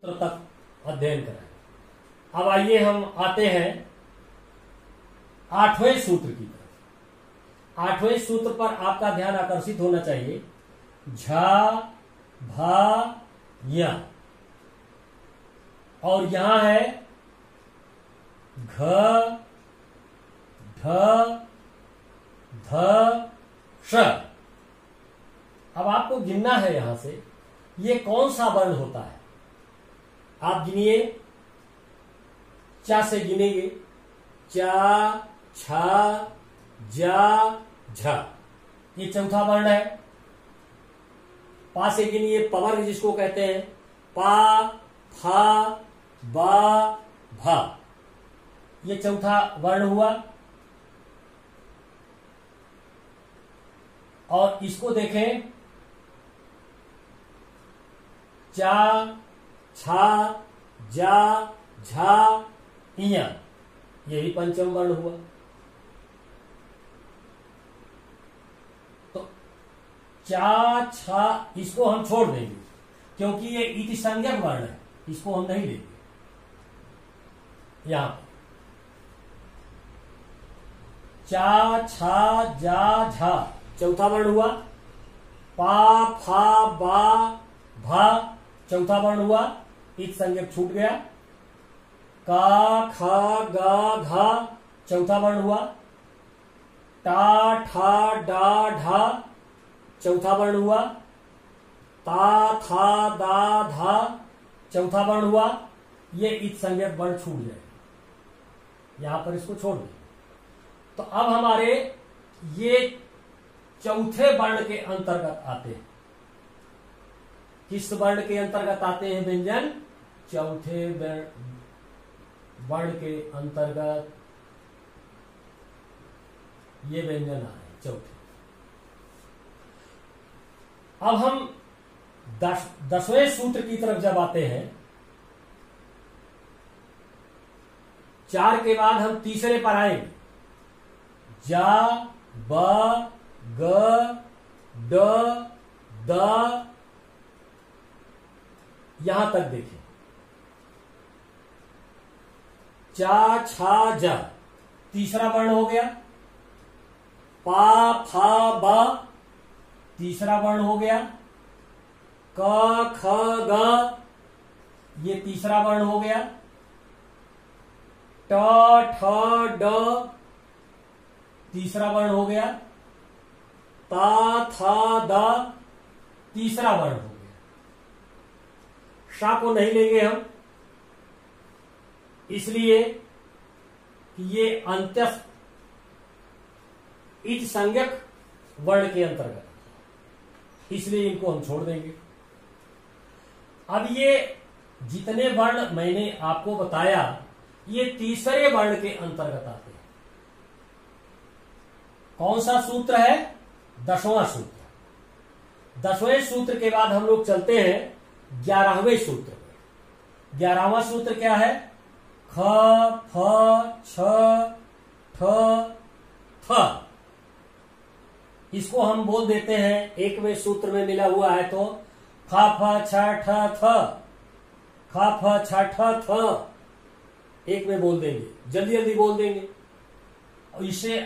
तक अध्ययन करा। अब आइए हम आते हैं 8वें सूत्र की तरफ। 8वें सूत्र पर आपका ध्यान आकर्षित होना चाहिए। झा भा या, और यहां है घ ढ ध श। अब आपको गिनना है यहां से ये कौन सा वर्ण होता है। आप गिनिए, चा से गिनेंगे। चा छा जा झा, ये चौथा वर्ण है। पा से गिनिए, पवर्ग जिसको कहते हैं। पा फा बा भा, ये चौथा वर्ण हुआ। और इसको देखें, चा छा जा झा इया, ये भी पंचम वर्ण हुआ। तो चा छा इसको हम छोड़ देंगे क्योंकि ये इति संज्ञक वर्ण है, इसको हम नहीं लेंगे। यहां पर चा छा जा झा चौथा वर्ण हुआ। पा फा बा भा चौथा वर्ण हुआ, इति संज्ञक छूट गया। का खा गा घा चौथा वर्ण हुआ। टा ठा डा ढा चौथा वर्ण हुआ। ता था दा धा चौथा वर्ण हुआ। ये इति संज्ञक वर्ण छूट जाए, यहां पर इसको छोड़ दें। तो अब हमारे ये चौथे वर्ण के अंतर्गत आते हैं। किस वर्ण के अंतर्गत आते हैं व्यंजन? चौथे वर्ण के अंतर्गत ये व्यंजन आए चौथे। अब हम 10वें सूत्र की तरफ जब आते हैं, 4 के बाद हम तीसरे पर आएंगे। जा ब ग ड द, यहां तक देखें। चा छा जा तीसरा वर्ण हो गया। पा फा बा तीसरा वर्ण हो गया। क ख ग ये तीसरा वर्ण हो गया। ट ठ ड तीसरा वर्ण हो गया। ता था दा तीसरा वर्ण हो गया। शा को नहीं लेंगे हम, इसलिए कि ये अंत्यस्थ इति संज्ञक वर्ण के अंतर्गत, इसलिए इनको हम छोड़ देंगे। अब ये जितने वर्ण मैंने आपको बताया ये तीसरे वर्ण के अंतर्गत आते हैं। कौन सा सूत्र है? 10वां सूत्र। 10वें सूत्र के बाद हम लोग चलते हैं 11वें सूत्र में। 11वां सूत्र क्या है? ख फ छ ठ थ। इसको हम बोल देते हैं, 1वें सूत्र में मिला हुआ है तो ख फ छ ठ थ, ख फ छ ठ थ एक में बोल देंगे, जल्दी जल्दी बोल देंगे। और इससे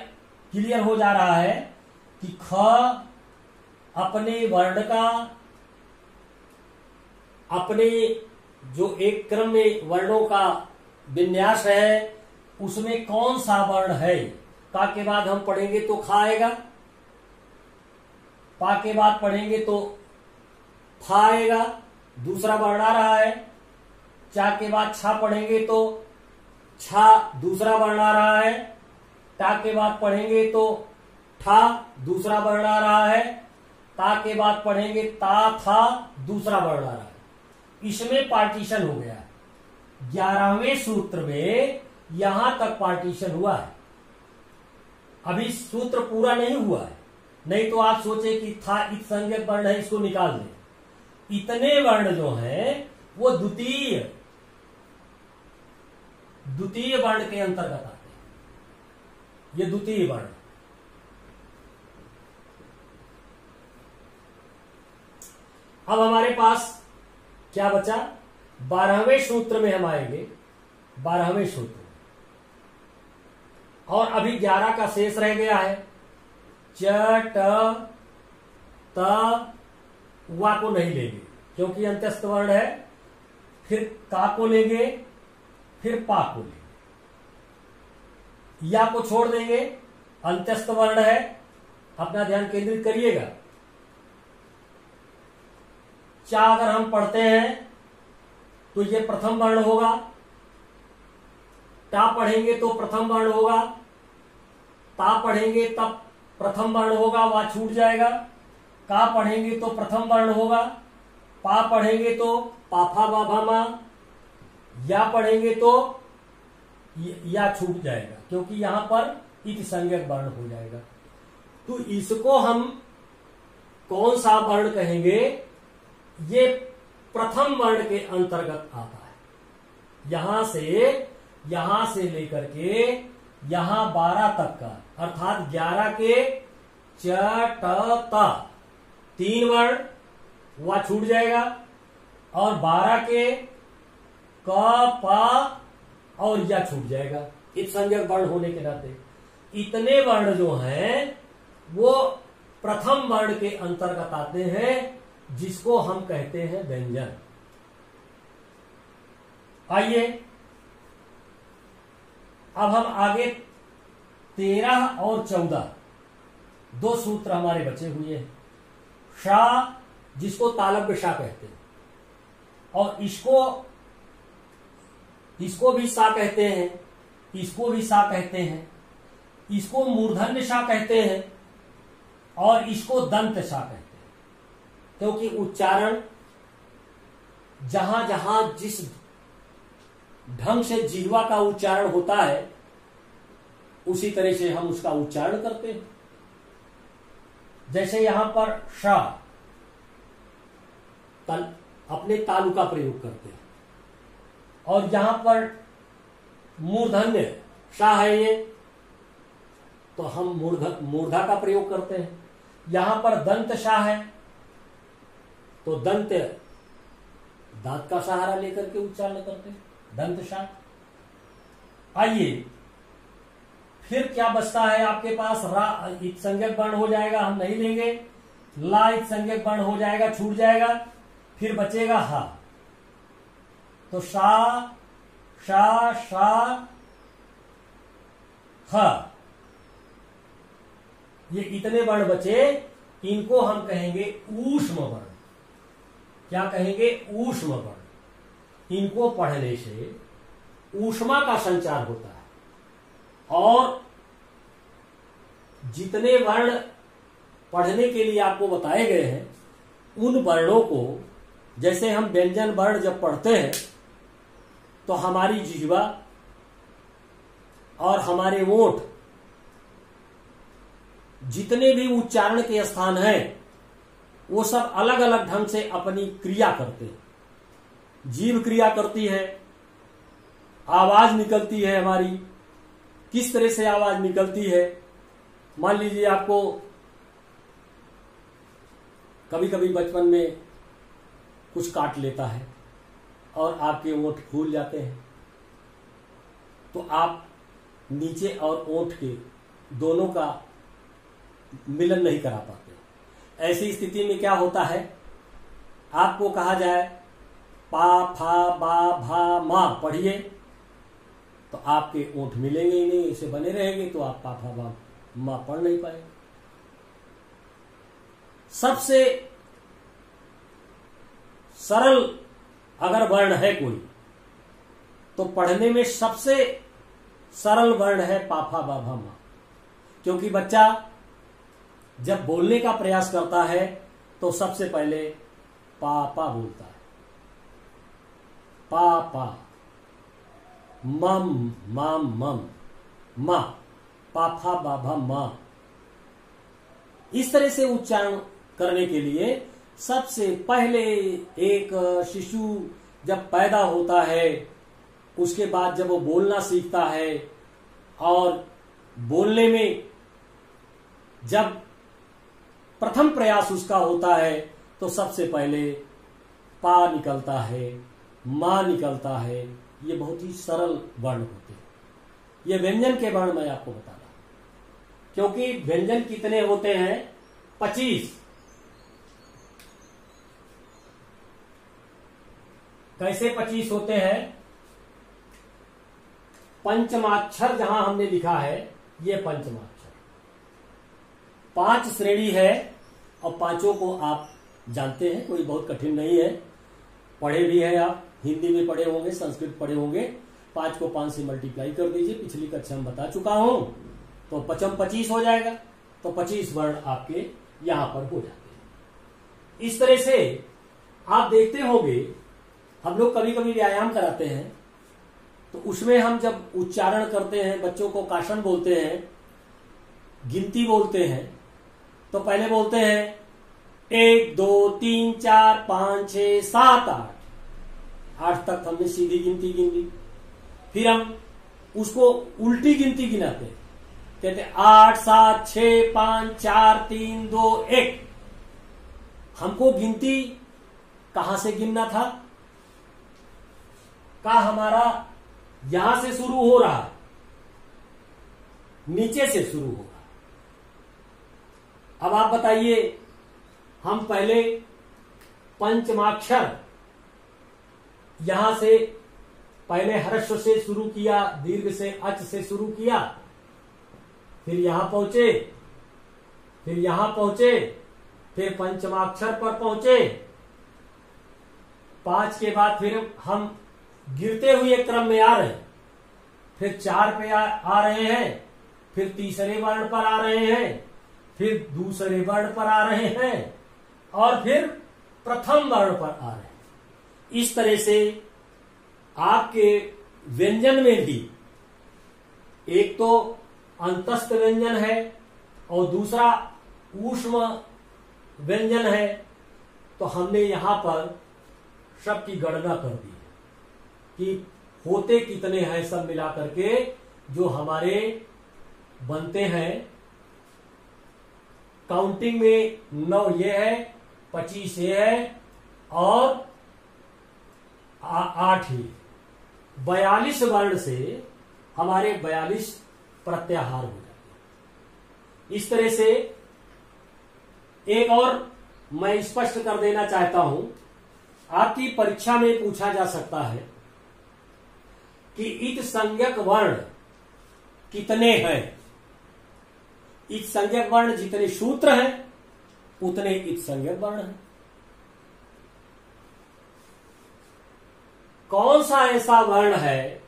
क्लियर हो जा रहा है कि ख अपने वर्ण का, अपने जो एक क्रम में वर्णों का विन्यास है उसमें कौन सा वर्ण है। का के बाद हम पढ़ेंगे तो खा आएगा, पा के बाद पढ़ेंगे तो फा आएगा, दूसरा वर्ण आ रहा है। चा के बाद छा पढ़ेंगे तो छा दूसरा वर्ण आ रहा है। टा के बाद पढ़ेंगे तो ठा दूसरा वर्ण आ रहा है। ता के बाद पढ़ेंगे ता था दूसरा वर्ण आ रहा है। इसमें पार्टीशन हो गया। 11वें सूत्र में यहां तक पार्टीशन हुआ है, अभी सूत्र पूरा नहीं हुआ है। नहीं तो आप सोचे कि था इति संज्ञक वर्ण है, इसको निकाल दें। इतने वर्ण जो हैं वो द्वितीय वर्ण के अंतर्गत आते हैं। ये द्वितीय वर्ण। अब हमारे पास क्या बचा? 12वें सूत्र में हम आएंगे, 12वें सूत्र में। और अभी 11 का शेष रह गया है। च ट त वा को नहीं लेंगे क्योंकि अंत्यस्थ वर्ण है, फिर का को लेंगे, फिर पा को लेंगे, या को छोड़ देंगे, अंत्यस्थ वर्ण है। अपना ध्यान केंद्रित करिएगा। चा अगर हम पढ़ते हैं तो ये प्रथम वर्ण होगा, टा पढ़ेंगे तो प्रथम वर्ण होगा, ता पढ़ेंगे तब प्रथम वर्ण होगा, वा छूट जाएगा। का पढ़ेंगे तो प्रथम वर्ण होगा, पा पढ़ेंगे तो पाफा बाभा मा, या पढ़ेंगे तो या छूट जाएगा क्योंकि यहां पर इति संज्ञक वर्ण हो जाएगा। तो इसको हम कौन सा वर्ण कहेंगे? ये प्रथम वर्ण के अंतर्गत आता है। यहां से लेकर के यहां 12 तक का, अर्थात 11 के च ट ता 3 वर्ण, वह छूट जाएगा, और 12 के क प और या छूट जाएगा इस संज्ञक वर्ण होने के नाते। इतने वर्ण जो हैं वो प्रथम वर्ण के अंतर्गत आते हैं, जिसको हम कहते हैं व्यंजन। आइए अब हम आगे 13 और 14 2 सूत्र हमारे बचे हुए हैं। शा, जिसको तालव्य शा कहते हैं, और इसको भी सा कहते हैं, इसको भी सा कहते हैं, इसको मूर्धन्य शा कहते हैं, और इसको दंत शा कहते हैं। क्योंकि उच्चारण जहां जहां जिस ढंग से जिह्वा का उच्चारण होता है उसी तरह से हम उसका उच्चारण करते हैं। जैसे यहां पर शा, अपने तालु का प्रयोग करते हैं, और यहां पर मूर्धन्य शा है ये, तो हम मूर्धा का प्रयोग करते हैं। यहां पर दंत शा है तो दंत दांत का सहारा लेकर के उच्चारण करते हैं, दंत शा। आइए फिर क्या बचता है आपके पास? रा इत संज्ञक वर्ण हो जाएगा, हम नहीं लेंगे। ला इत संज्ञक वर्ण हो जाएगा, छूट जाएगा। फिर बचेगा हा, तो शा शा शा हा, ये इतने वर्ण बचे, इनको हम कहेंगे ऊष्म वर्ण। क्या कहेंगे? ऊष्म वर्ण। इनको पढ़ने से ऊष्मा का संचार होता है, और जितने वर्ण पढ़ने के लिए आपको बताए गए हैं उन वर्णों को, जैसे हम व्यंजन वर्ण जब पढ़ते हैं तो हमारी जिह्वा और हमारे ओठ जितने भी उच्चारण के स्थान हैं वो सब अलग अलग ढंग से अपनी क्रिया करते हैं। जीभ क्रिया करती है, आवाज निकलती है हमारी। किस तरह से आवाज निकलती है? मान लीजिए आपको कभी कभी बचपन में कुछ काट लेता है और आपके ओंठ फूल जाते हैं, तो आप नीचे और ओंठ के दोनों का मिलन नहीं करा पाते। ऐसी स्थिति में क्या होता है? आपको कहा जाए पा फा बा भा मा पढ़िए, तो आपके ओंठ मिलेंगे ही नहीं, ऐसे बने रहेंगे, तो आप पा फा बा मा पढ़ नहीं पाएंगे। सबसे सरल अगर वर्ण है कोई, तो पढ़ने में सबसे सरल वर्ण है पाफा बाभा मा। क्योंकि बच्चा जब बोलने का प्रयास करता है तो सबसे पहले पापा बोलता है, पापा, मम माम मम, मा, पाफा बाभा मा। इस तरह से उच्चारण करने के लिए सबसे पहले एक शिशु जब पैदा होता है, उसके बाद जब वो बोलना सीखता है, और बोलने में जब प्रथम प्रयास उसका होता है तो सबसे पहले पा निकलता है, मा निकलता है। ये बहुत ही सरल वर्ण होते हैं। ये व्यंजन के वर्ण मैं आपको बता रहा हूं, क्योंकि व्यंजन कितने होते हैं? 25। कैसे 25 होते हैं? पंचमाक्षर जहां हमने लिखा है, ये पंचमाक्षर 5 श्रेणी है, और पांचों को आप जानते हैं, कोई बहुत कठिन नहीं है, पढ़े भी है आप, हिंदी में पढ़े होंगे, संस्कृत पढ़े होंगे। 5 को 5 से मल्टीप्लाई कर दीजिए, पिछली कक्षा में बता चुका हूं, तो 5 25 हो जाएगा। तो 25 वर्ण आपके यहां पर हो जाते हैं। इस तरह से आप देखते होंगे, हम लोग कभी कभी व्यायाम कराते हैं, तो उसमें हम जब उच्चारण करते हैं, बच्चों को काशन बोलते हैं, गिनती बोलते हैं, तो पहले बोलते हैं 1 2 3 4 5 6 7 8 तक हमने सीधी गिनती गिन ली। फिर हम उसको उल्टी गिनती गिनाते हैं, कहते 8 7 6 5 4 3 2 1। हमको गिनती कहां से गिनना था? का हमारा यहां से शुरू हो रहा है, नीचे से शुरू होगा। अब आप बताइए, हम पहले पंचमाक्षर यहां से पहले ह्रस्व से शुरू किया, दीर्घ से अच से शुरू किया, फिर यहां पहुंचे, फिर यहां पहुंचे, फिर पंचमाक्षर पर पहुंचे। 5 के बाद फिर हम गिरते हुए क्रम में आ रहे हैं, फिर 4 पे आ रहे हैं, फिर तीसरे वर्ण पर आ रहे हैं, फिर दूसरे वर्ण पर आ रहे हैं, और फिर प्रथम वर्ण पर आ रहे हैं। इस तरह से आपके व्यंजन में भी एक तो अंतस्थ व्यंजन है और दूसरा ऊष्म व्यंजन है। तो हमने यहां पर सब की गणना कर दी है कि होते कितने हैं, सब मिला करके जो हमारे बनते हैं। काउंटिंग में 9 ये है, 25 ये है, और 8 ही। 42 वर्ण से हमारे 42 प्रत्याहार हो जाते हैं। इस तरह से एक और मैं स्पष्ट कर देना चाहता हूं, आपकी परीक्षा में पूछा जा सकता है कि इत संज्ञक वर्ण कितने हैं। इत संज्ञक वर्ण जितने सूत्र हैं उतने इत संज्ञक वर्ण हैं। कौन सा ऐसा वर्ण है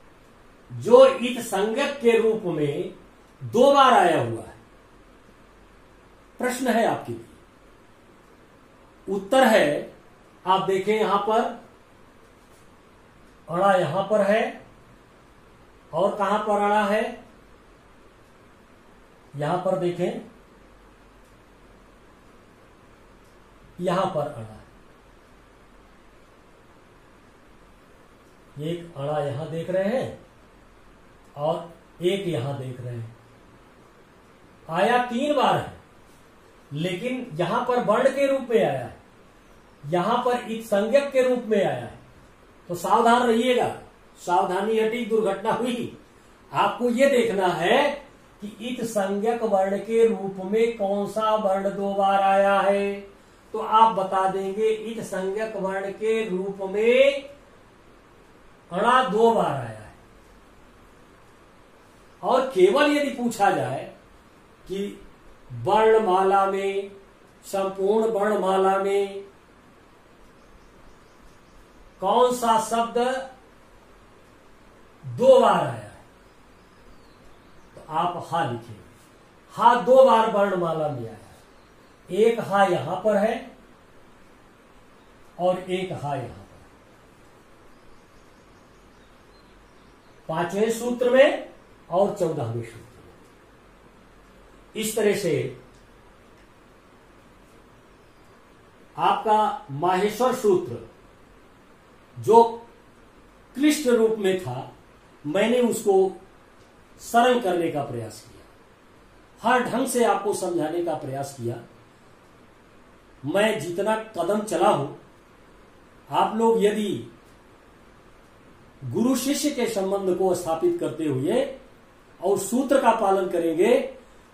जो इत संज्ञक के रूप में 2 बार आया हुआ है? प्रश्न है आपके लिए। उत्तर है, आप देखें यहां पर अड़ा यहां पर है, और कहां पर अड़ा है? यहां पर देखें, यहां पर अड़ा है। एक अड़ा यहां देख रहे हैं और एक यहां देख रहे हैं। आया 3 बार है, लेकिन यहां पर वर्ण के रूप में आया है, यहां पर इत संज्ञक के रूप में आया है। तो सावधान रहिएगा, सावधानी हटी दुर्घटना हुई। आपको यह देखना है कि इत संज्ञक वर्ण के रूप में कौन सा वर्ण 2 बार आया है। तो आप बता देंगे इत संज्ञक वर्ण के रूप में अड़ा 2 बार आया है। और केवल यदि पूछा जाए कि वर्णमाला में, संपूर्ण वर्णमाला में कौन सा शब्द 2 बार आया है, तो आप हा लिखेंगे। हा 2 बार वर्णमाला में आया है। एक हा यहां पर है और एक हा यहां पर। 5वें सूत्र में और 14वें सूत्र में। इस तरह से आपका माहेश्वर सूत्र जो क्लिष्ट रूप में था, मैंने उसको सरल करने का प्रयास किया, हर ढंग से आपको समझाने का प्रयास किया। मैं जितना कदम चला हूं, आप लोग यदि गुरु शिष्य के संबंध को स्थापित करते हुए और सूत्र का पालन करेंगे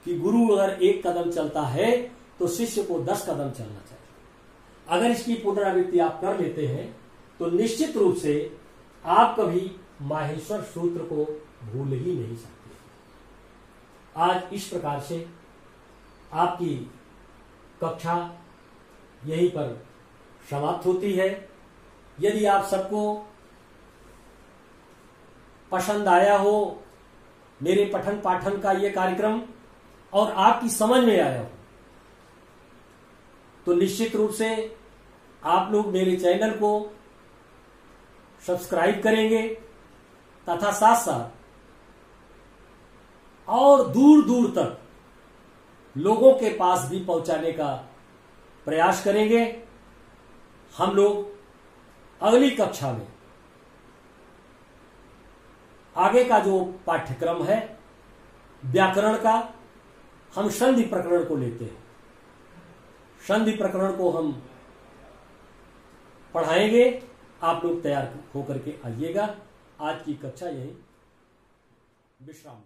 कि गुरु अगर 1 कदम चलता है तो शिष्य को 10 कदम चलना चाहिए। अगर इसकी पुनरावृत्ति आप कर लेते हैं तो निश्चित रूप से आप कभी माहेश्वर सूत्र को भूल ही नहीं सकते। आज इस प्रकार से आपकी कक्षा यहीं पर समाप्त होती है। यदि आप सबको पसंद आया हो मेरे पठन पाठन का ये कार्यक्रम और आपकी समझ में आया हो तो निश्चित रूप से आप लोग मेरे चैनल को सब्सक्राइब करेंगे तथा साथ साथ और दूर दूर तक लोगों के पास भी पहुंचाने का प्रयास करेंगे। हम लोग अगली कक्षा में आगे का जो पाठ्यक्रम है व्याकरण का, हम संधि प्रकरण को लेते हैं। संधि प्रकरण को हम पढ़ाएंगे। आप लोग तैयार होकर के आइएगा। आज की कक्षा यही विश्राम।